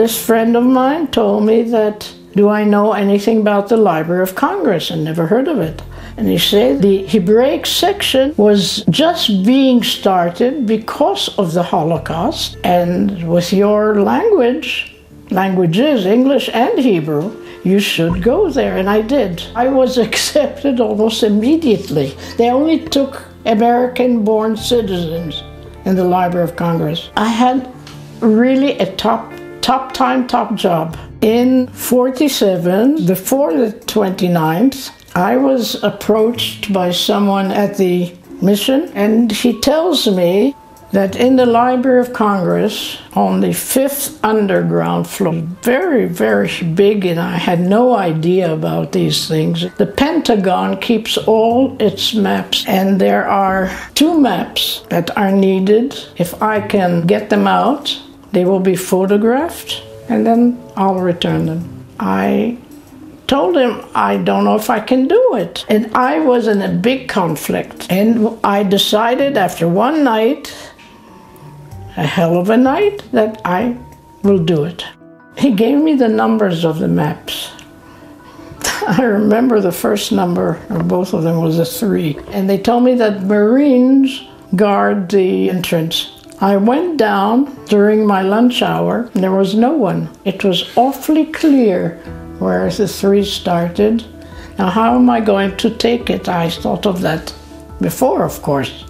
This friend of mine told me that, do I know anything about the Library of Congress? I never heard of it. And he said the Hebraic section was just being started because of the Holocaust. And with your languages, English and Hebrew, you should go there. And I did. I was accepted almost immediately. They only took American-born citizens in the Library of Congress. I had really a top job. In 47, before the 29th, I was approached by someone at the mission, and he tells me that in the Library of Congress, on the 5th underground floor, very, very big, and I had no idea about these things. The Pentagon keeps all its maps, and there are 2 maps that are needed. If I can get them out, they will be photographed, and then I'll return them. I told him, I don't know if I can do it. And I was in a big conflict. And I decided after one night, a hell of a night, that I will do it. He gave me the numbers of the maps. I remember the first number, or both of them, was a 3. And they told me that Marines guard the entrance. I went down during my lunch hour, and there was no one. It was awfully clear where the 3 started. Now, how am I going to take it? I thought of that before, of course.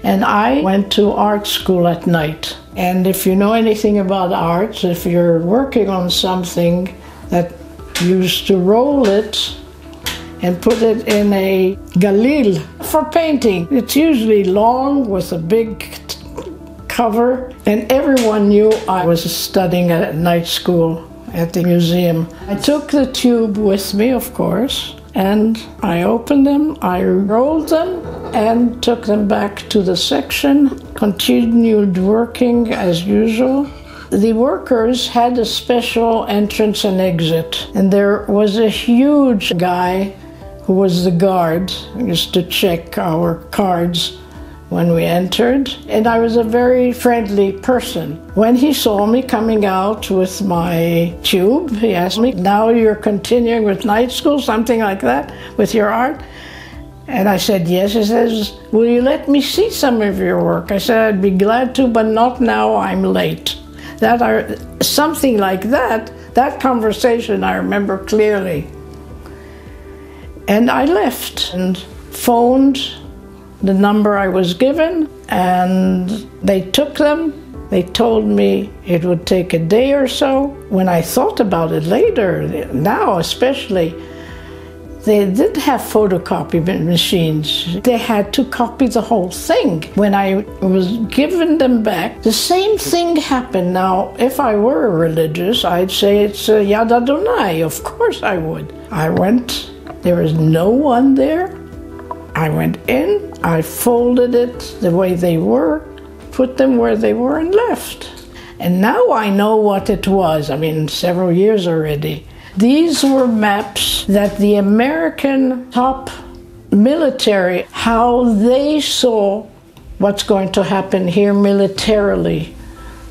And I went to art school at night. And if you know anything about arts, if you're working on something that you used to roll it and put it in a galil for painting, it's usually long with a big cover, and everyone knew I was studying at night school at the museum. I took the tube with me, of course, and I opened them, I rolled them, and took them back to the section, continued working as usual. The workers had a special entrance and exit, and there was a huge guy who was the guard, who used to check our cards when we entered, and I was a very friendly person. When he saw me coming out with my tube, he asked me, now you're continuing with night school, something like that, with your art? And I said, yes. He says, will you let me see some of your work? I said, I'd be glad to, but not now, I'm late. Something like that, that conversation I remember clearly. And I left and phoned the number I was given, and they took them. They told me it would take a day or so. When I thought about it later, now especially, they didn't have photocopy machines. They had to copy the whole thing. When I was giving them back, the same thing happened. Now, if I were religious, I'd say it's Yad Adonai. Of course I would. I went, there was no one there. I went in, I folded it the way they were, put them where they were, and left. And now I know what it was. I mean, several years already. These were maps that the American top military, how they saw what's going to happen here militarily.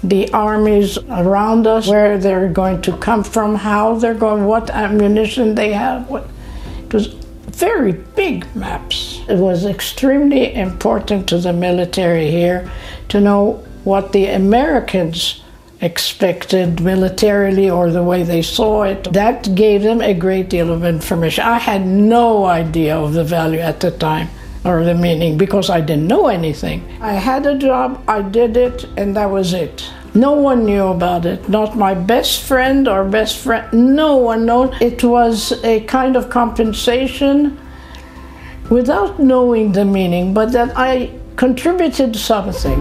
The armies around us, where they're going to come from, how they're going, what ammunition they have. It was very big maps. It was extremely important to the military here to know what the Americans expected militarily or the way they saw it. That gave them a great deal of information. I had no idea of the value at the time or the meaning because I didn't know anything. I had a job, I did it, and that was it. No one knew about it, not my best friend or best friend, no one knew. It was a kind of compensation without knowing the meaning, but that I contributed something.